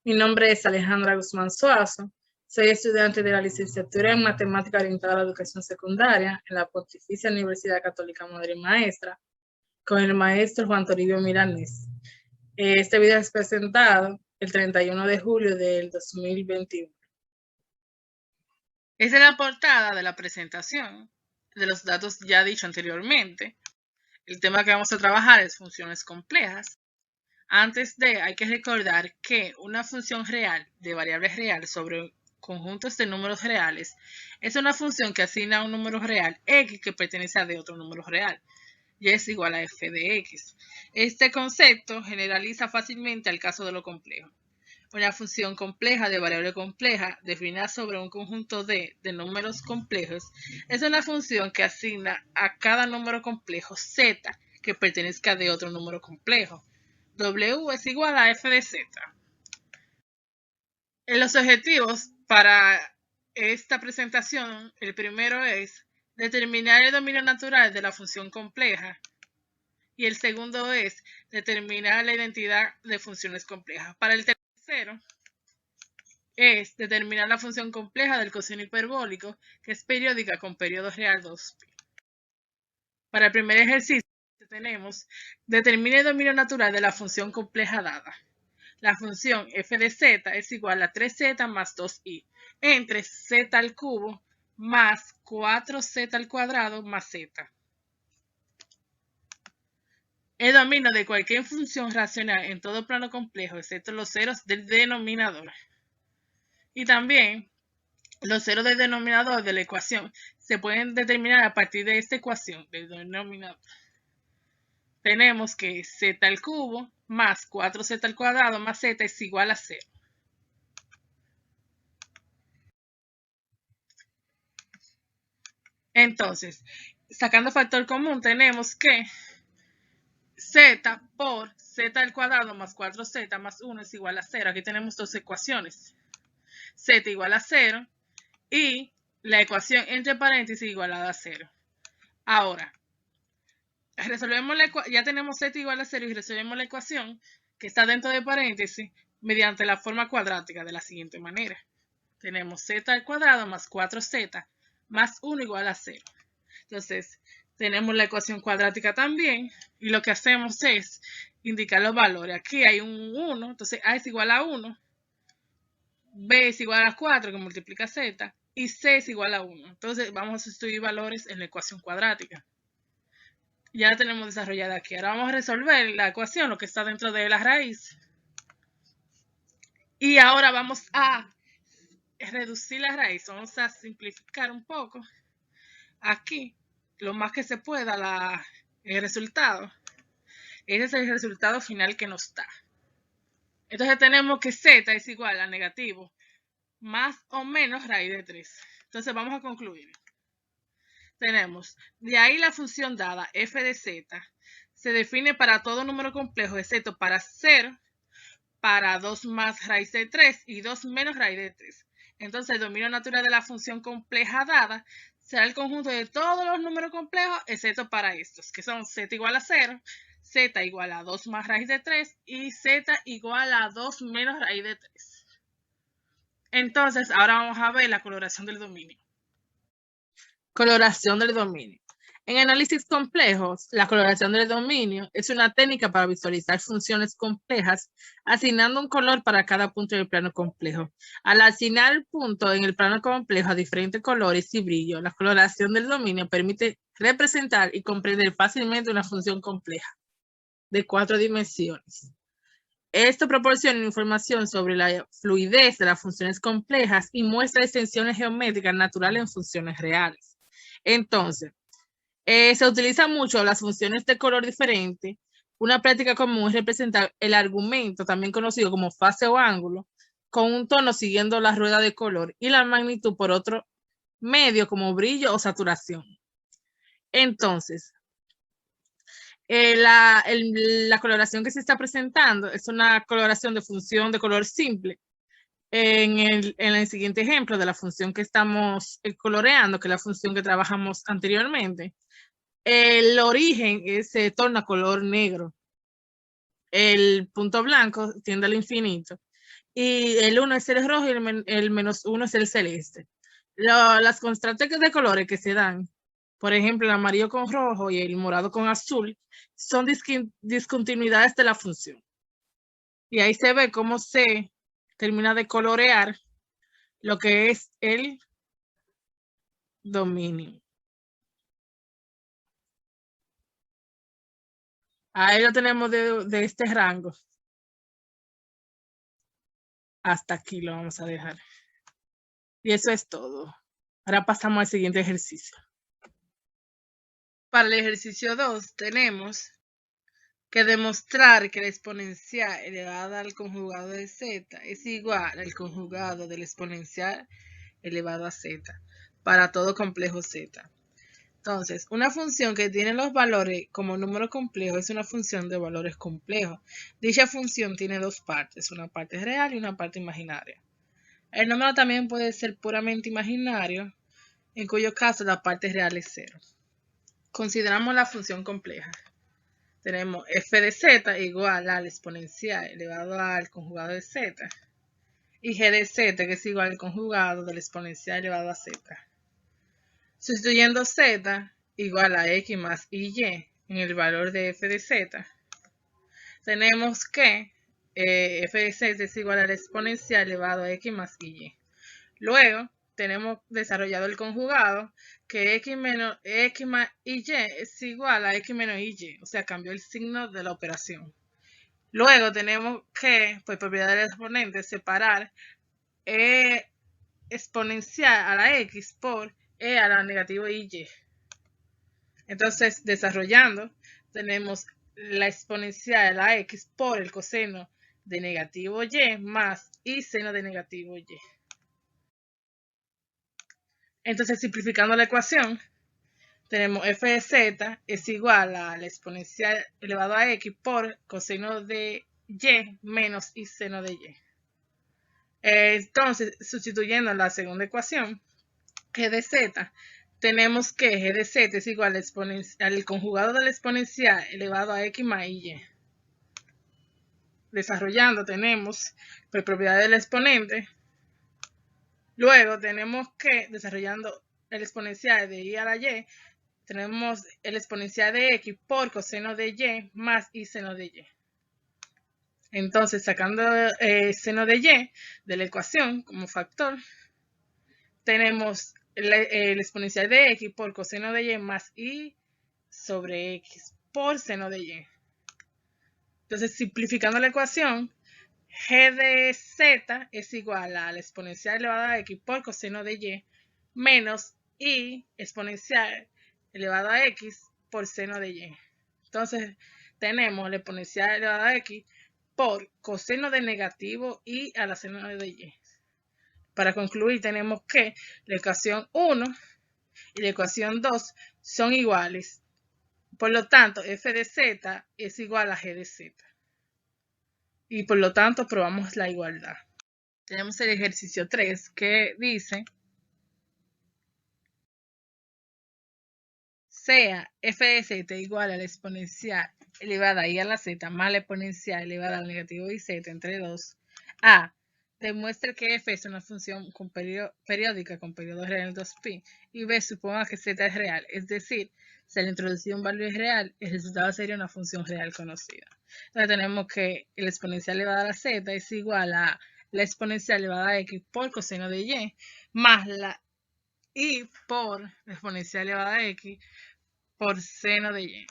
Mi nombre es Alejandra Guzmán Suazo. Soy estudiante de la licenciatura en Matemática orientada a la educación secundaria en la Pontificia Universidad Católica Madre y Maestra con el maestro Juan Toribio Milanés. Este video es presentado el 31 de julio del 2021. Esta es la portada de la presentación de los datos ya dicho anteriormente. El tema que vamos a trabajar es funciones complejas. Antes de, hay que recordar que una función real de variable real sobre conjuntos de números reales es una función que asigna a un número real x que pertenece a de otro número real, y es igual a f de x. Este concepto generaliza fácilmente al caso de lo complejo. Una función compleja de variable compleja definida sobre un conjunto de números complejos es una función que asigna a cada número complejo z que pertenezca de otro número complejo. W es igual a f de z. En los objetivos para esta presentación, el primero es determinar el dominio natural de la función compleja y el segundo es determinar la identidad de funciones complejas. Para el tercero es determinar la función compleja del coseno hiperbólico, que es periódica con periodo real 2π. Para el primer ejercicio tenemos determina el dominio natural de la función compleja dada. La función f de z es igual a 3z más 2i entre z al cubo más 4z al cuadrado más z. El dominio de cualquier función racional en todo plano complejo, excepto los ceros del denominador. Y también los ceros del denominador de la ecuación se pueden determinar a partir de esta ecuación del denominador. Tenemos que z al cubo más 4z al cuadrado más z es igual a 0. Entonces, sacando factor común, tenemos que z por z al cuadrado más 4z más 1 es igual a 0. Aquí tenemos dos ecuaciones. Z igual a 0 y la ecuación entre paréntesis igualada a 0. Ahora, resolvemos ya tenemos z igual a 0 y resolvemos la ecuación que está dentro de paréntesis mediante la forma cuadrática de la siguiente manera. Tenemos z al cuadrado más 4z más 1 igual a 0. Entonces, tenemos la ecuación cuadrática también y lo que hacemos es indicar los valores. Aquí hay un 1, entonces a es igual a 1, b es igual a 4 que multiplica z y c es igual a 1. Entonces, vamos a sustituir valores en la ecuación cuadrática. Ya la tenemos desarrollada aquí. Ahora vamos a resolver la ecuación, lo que está dentro de la raíz. Y ahora vamos a reducir la raíz. Vamos a simplificar un poco. Aquí, lo más que se pueda, el resultado. Ese es el resultado final que nos da. Entonces tenemos que z es igual a negativo más o menos raíz de 3. Entonces vamos a concluir. Tenemos, de ahí la función dada f de z se define para todo número complejo excepto para 0, para 2 más raíz de 3 y 2 menos raíz de 3. Entonces el dominio natural de la función compleja dada será el conjunto de todos los números complejos excepto para estos, que son z igual a 0, z igual a 2 más raíz de 3 y z igual a 2 menos raíz de 3. Entonces ahora vamos a ver la coloración del dominio. Coloración del dominio. En análisis complejos, la coloración del dominio es una técnica para visualizar funciones complejas, asignando un color para cada punto del plano complejo. Al asignar el punto en el plano complejo a diferentes colores y brillo, la coloración del dominio permite representar y comprender fácilmente una función compleja de 4 dimensiones. Esto proporciona información sobre la fluidez de las funciones complejas y muestra extensiones geométricas naturales en funciones reales. Entonces, se utilizan mucho las funciones de color diferente. Una práctica común es representar el argumento, también conocido como fase o ángulo, con un tono siguiendo la rueda de color y la magnitud por otro medio como brillo o saturación. Entonces, la coloración que se está presentando es una coloración de función de color simple. En el siguiente ejemplo de la función que estamos coloreando, que es la función que trabajamos anteriormente, el origen se torna color negro. El punto blanco tiende al infinito y el 1 es el rojo y el menos 1 es el celeste. Las constantes de colores que se dan, por ejemplo, el amarillo con rojo y el morado con azul, son discontinuidades de la función. Y ahí se ve cómo se termina de colorear lo que es el dominio. Ahí lo tenemos de este rango. Hasta aquí lo vamos a dejar. Y eso es todo. Ahora pasamos al siguiente ejercicio. Para el ejercicio 2 tenemos que demostrar que la exponencial elevada al conjugado de z es igual al conjugado del exponencial elevado a z para todo complejo z. Entonces, una función que tiene los valores como número complejo es una función de valores complejos. Dicha función tiene dos partes, una parte real y una parte imaginaria. El número también puede ser puramente imaginario, en cuyo caso la parte real es 0. Consideramos la función compleja. Tenemos f de z igual al exponencial elevado al conjugado de z y g de z que es igual al conjugado del exponencial elevado a z. Sustituyendo z igual a x más y en el valor de f de z, tenemos que f de z es igual al exponencial elevado a x más y. Luego tenemos desarrollado el conjugado que x más y es igual a x menos y, o sea, cambió el signo de la operación. Luego tenemos que, por propiedad del exponente, separar exponencial a la x por a la negativo y. Entonces, desarrollando, tenemos la exponencial de la x por el coseno de negativo y más y seno de negativo y. Entonces, simplificando la ecuación, tenemos f de z es igual a la exponencial elevado a x por coseno de y menos y seno de y. Entonces, sustituyendo la segunda ecuación, g de z, tenemos que g de z es igual al conjugado del exponencial elevado a x más y. Desarrollando, tenemos por propiedad del exponente. Luego tenemos que, desarrollando el exponencial de y a la y, tenemos el exponencial de x por coseno de y más y seno de y. Entonces, sacando seno de y de la ecuación como factor, tenemos el exponencial de x por coseno de y más y sobre x por seno de y. Entonces, simplificando la ecuación, g de z es igual a la exponencial elevada a x por coseno de y menos y exponencial elevado a x por seno de y. Entonces, tenemos la exponencial elevada a x por coseno de negativo y a la seno de y. Para concluir, tenemos que la ecuación 1 y la ecuación 2 son iguales. Por lo tanto, f de z es igual a g de z. Y por lo tanto, probamos la igualdad. Tenemos el ejercicio 3 que dice: sea f de z igual a la exponencial elevada a y a la z más la exponencial elevada al negativo y z entre 2. A. Demuestre que f es una función periódica con periodo real en 2π. Y B. Suponga que z es real. Es decir, si al introducir un valor real, el resultado sería una función real conocida. Entonces tenemos que la exponencial elevada a la z es igual a la exponencial elevada a x por coseno de y más la y por la exponencial elevada a x por seno de y.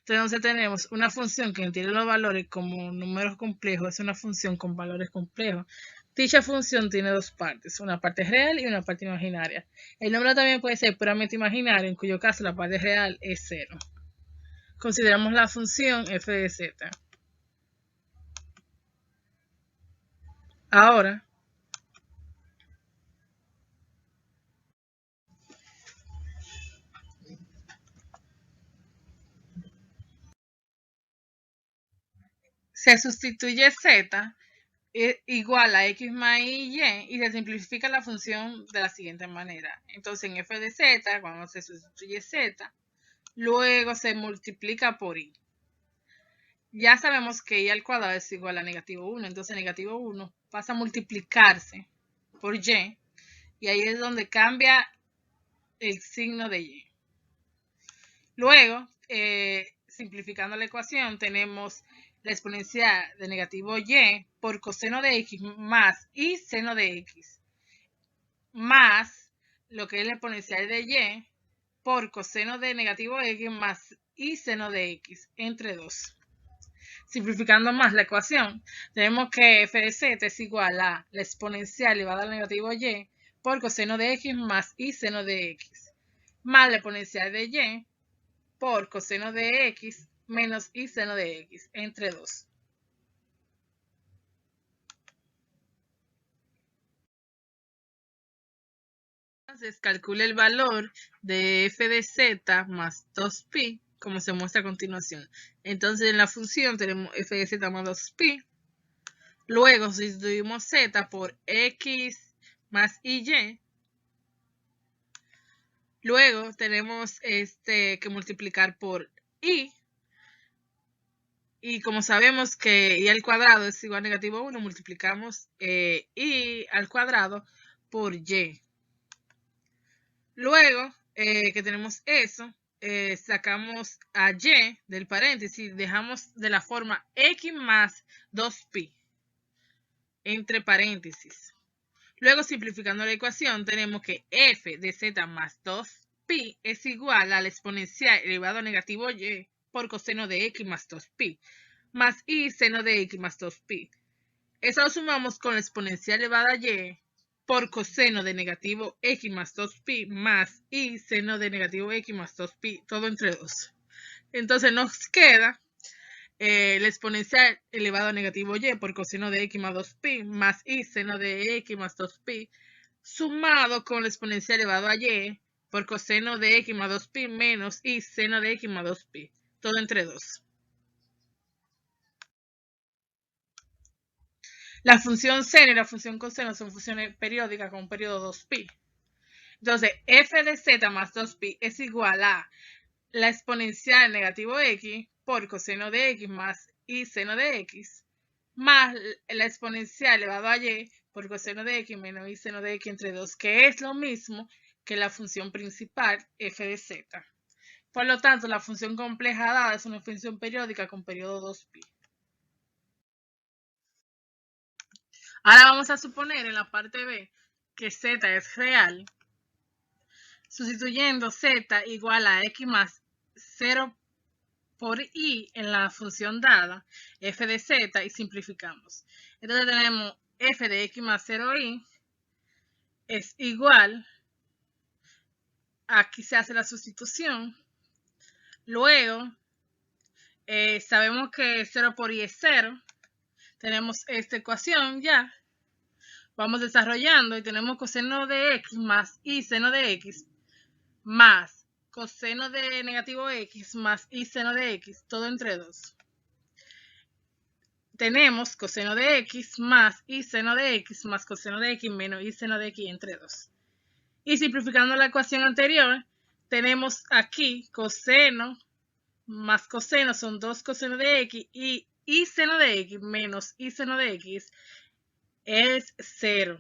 Entonces tenemos una función que tiene los valores como números complejos, es una función con valores complejos. Dicha función tiene dos partes, una parte real y una parte imaginaria. El número también puede ser puramente imaginario, en cuyo caso la parte real es 0. Consideramos la función f de z. Ahora, se sustituye z igual a x más y se simplifica la función de la siguiente manera. Entonces, en f de z, cuando se sustituye z, luego se multiplica por y. ya sabemos que y al cuadrado es igual a negativo 1. Entonces negativo 1 pasa a multiplicarse por y. Y ahí es donde cambia el signo de y. Luego, simplificando la ecuación, tenemos la exponencial de negativo y por coseno de x más y seno de x, más lo que es la exponencial de y por coseno de negativo x más y seno de x, entre 2. Simplificando más la ecuación, tenemos que f de z es igual a la exponencial elevada al negativo y por coseno de x más y seno de x, más la exponencial de y por coseno de x menos y seno de x, entre 2. Entonces, calcule el valor de f de z más 2pi, como se muestra a continuación. Entonces, en la función tenemos f de z más 2pi. Luego, sustituimos z por x más y. Luego, tenemos que multiplicar por y. Y como sabemos que y al cuadrado es igual a negativo 1, multiplicamos y al cuadrado por y. Luego que tenemos eso, sacamos a y del paréntesis, dejamos de la forma x más 2pi entre paréntesis. Luego, simplificando la ecuación, tenemos que f de z más 2pi es igual a la exponencial elevado a negativo y por coseno de x más 2pi, más y seno de x más 2pi. Eso lo sumamos con la exponencial elevada a y por coseno de negativo x más 2pi más y seno de negativo x más 2pi, todo entre 2. Entonces nos queda la exponencial elevado a negativo y por coseno de x más 2pi más y seno de x más 2pi sumado con la exponencial elevado a y por coseno de x más 2pi menos y seno de x más 2pi, todo entre 2. La función seno y la función coseno son funciones periódicas con un periodo 2pi. Entonces, f de z más 2pi es igual a la exponencial negativo x por coseno de x más y seno de x, más la exponencial elevado a y por coseno de x menos y seno de x entre 2, que es lo mismo que la función principal f de z. Por lo tanto, la función compleja dada es una función periódica con periodo 2pi. Ahora vamos a suponer en la parte B que z es real, sustituyendo z igual a x más 0 por y en la función dada, f de z, y simplificamos. Entonces tenemos f de x más 0y es igual, aquí se hace la sustitución, luego sabemos que 0 por y es 0, tenemos esta ecuación ya, vamos desarrollando y tenemos coseno de x más y seno de x más coseno de negativo x más y seno de x, todo entre 2. Tenemos coseno de x más y seno de x más coseno de x menos y seno de x entre 2. Y simplificando la ecuación anterior, tenemos aquí coseno más coseno son 2 coseno de x y seno de x menos y seno de x es 0.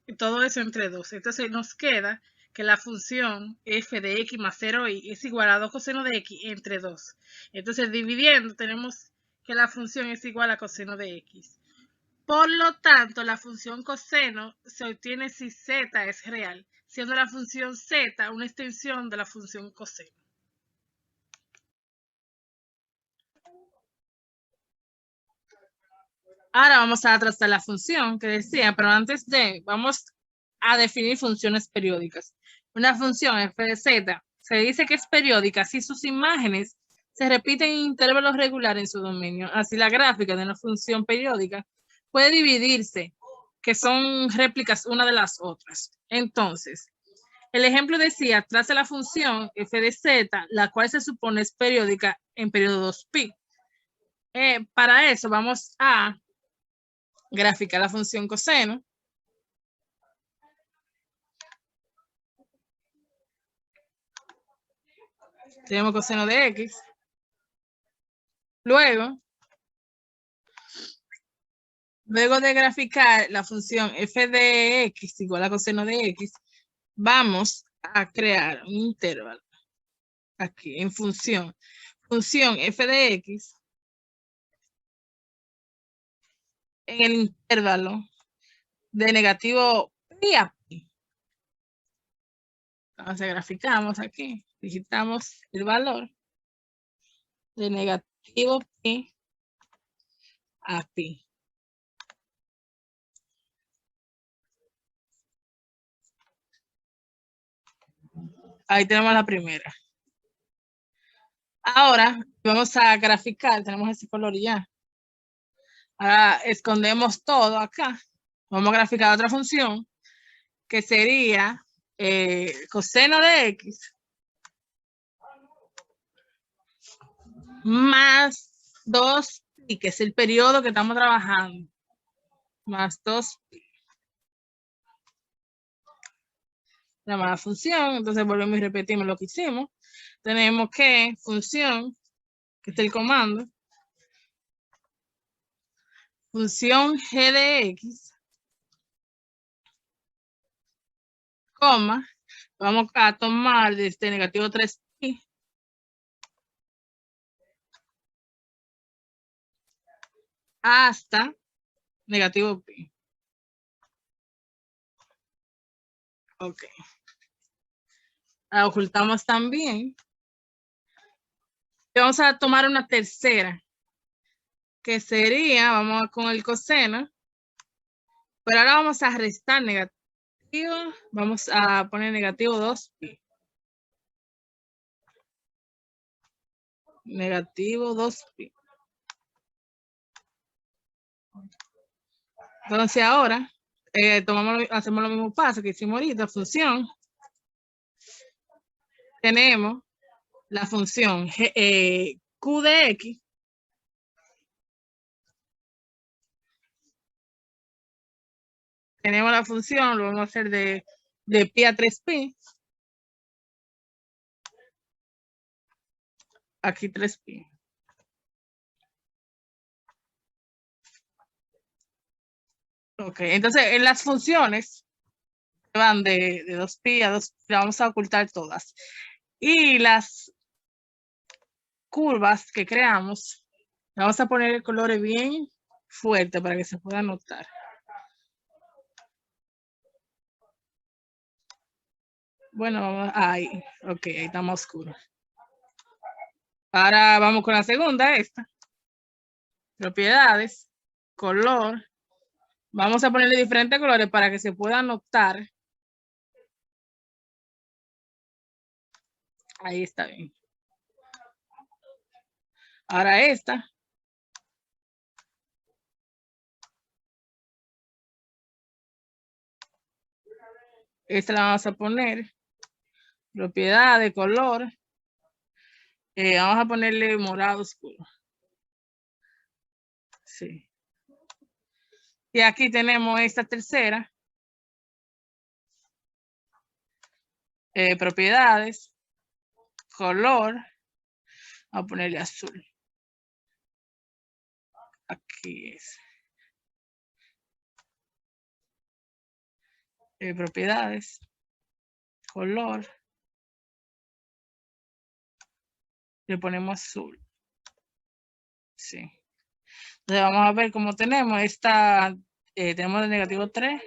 Y todo eso entre 2. Entonces nos queda que la función f de x más 0y es igual a 2 coseno de x entre 2. Entonces dividiendo tenemos que la función es igual a coseno de x. Por lo tanto, la función coseno se obtiene si z es real, siendo la función z una extensión de la función coseno. Ahora vamos a trazar la función que decía, pero antes vamos a definir funciones periódicas. Una función f de z se dice que es periódica si sus imágenes se repiten en intervalos regulares en su dominio. Así la gráfica de una función periódica puede dividirse, que son réplicas una de las otras. Entonces, el ejemplo decía, traza la función f de z, la cual se supone es periódica en periodo 2pi. Para eso vamos a graficar la función coseno. Tenemos coseno de x. Luego Luego de graficar la función f de x igual a coseno de x, vamos a crear un intervalo. Aquí, en función f de x, en el intervalo de negativo pi a pi. Entonces graficamos aquí, digitamos el valor de negativo pi a pi. Ahí tenemos la primera. Ahora vamos a graficar, tenemos ese color ya. Ahora escondemos todo acá. Vamos a graficar otra función que sería coseno de x más 2pi, que es el periodo que estamos trabajando, más 2pi. La función, entonces volvemos y repetimos lo que hicimos. Tenemos que función, que es el comando, función g de x, coma, vamos a tomar desde negativo 3pi hasta negativo pi. Ok. La ocultamos también. Y vamos a tomar una tercera, que sería, vamos con el coseno, pero ahora vamos a restar negativo, vamos a poner negativo 2pi. Negativo 2pi. Entonces ahora hacemos los mismos pasos que hicimos ahorita, función. Tenemos la función q de x. Tenemos la función, lo vamos a hacer de pi a 3pi. Aquí 3pi. Ok, entonces en las funciones van de 2pi a 2pi, vamos a ocultar todas. Y las curvas que creamos, vamos a poner el color bien fuerte para que se pueda notar. Bueno, vamos ahí. Ok, ahí está más oscuro. Ahora vamos con la segunda, esta. Propiedades, color. Vamos a ponerle diferentes colores para que se pueda notar. Ahí está bien. Ahora esta. Esta la vamos a poner. Propiedad de color. Vamos a ponerle morado oscuro. Sí. Y aquí tenemos esta tercera. Propiedades. Color. Vamos a ponerle azul. Aquí es. Propiedades. Color. Le ponemos azul. Sí. Entonces vamos a ver cómo tenemos esta. Tenemos de negativo 3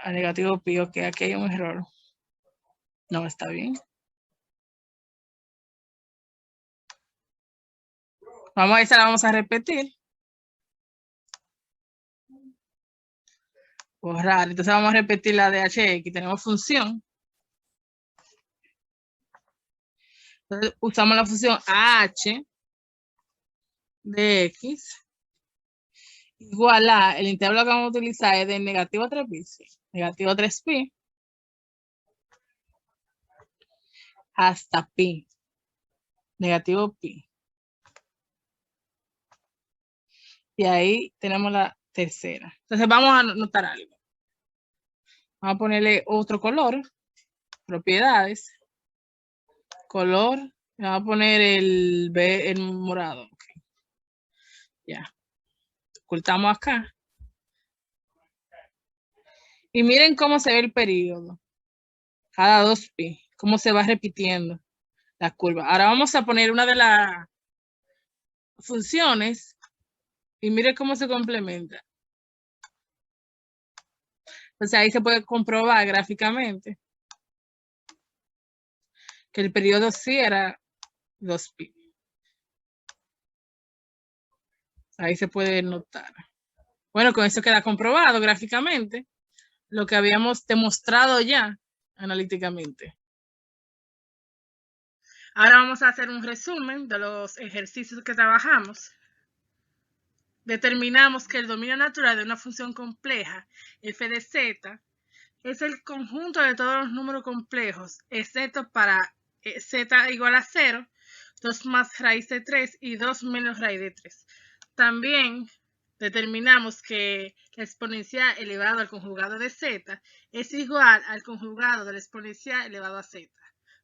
a negativo pi. Ok, aquí hay un error. No, está bien. Vamos a esta, la vamos a repetir. Borrar. Entonces vamos a repetir la de hx. Tenemos función. Entonces usamos la función h de x igual a, el intervalo que vamos a utilizar es de negativo 3pi. Sí. Negativo 3pi hasta pi. Negativo pi. Y ahí tenemos la tercera. Entonces vamos a anotar algo. Vamos a ponerle otro color. Propiedades. Color. Vamos a poner el morado. Okay. Ya. Ocultamos acá. Y miren cómo se ve el periodo. Cada 2pi, cómo se va repitiendo la curva. Ahora vamos a poner una de las funciones y miren cómo se complementa. Entonces ahí se puede comprobar gráficamente que el periodo sí era 2pi. Ahí se puede notar. Bueno, con eso queda comprobado gráficamente lo que habíamos demostrado ya analíticamente. Ahora vamos a hacer un resumen de los ejercicios que trabajamos. Determinamos que el dominio natural de una función compleja, f de z, es el conjunto de todos los números complejos, excepto para z igual a 0, 2 más raíz de 3 y 2 menos raíz de 3. También determinamos que la exponencial elevado al conjugado de z es igual al conjugado de la exponencial elevado a z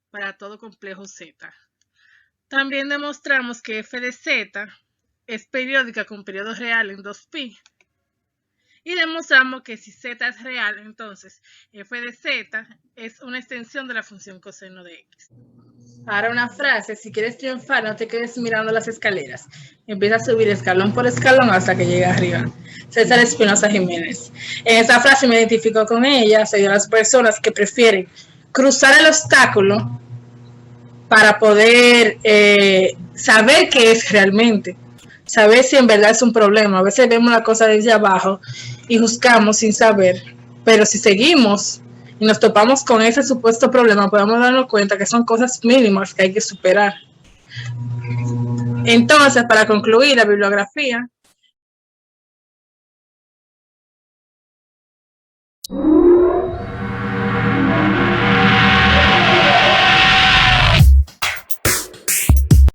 para todo complejo z. También demostramos que f de z es periódica con periodo real en 2pi. Y demostramos que si z es real, entonces f de z es una extensión de la función coseno de x. Ahora una frase: si quieres triunfar, no te quedes mirando las escaleras. Empieza a subir escalón por escalón hasta que llegue arriba. César Espinosa Jiménez. En esta frase me identifico con ella. Soy de las personas que prefieren cruzar el obstáculo para poder saber qué es realmente. Saber si en verdad es un problema. A veces vemos la cosa desde abajo y juzgamos sin saber. Pero si seguimos y nos topamos con ese supuesto problema, podemos darnos cuenta que son cosas mínimas que hay que superar. Entonces, para concluir la bibliografía,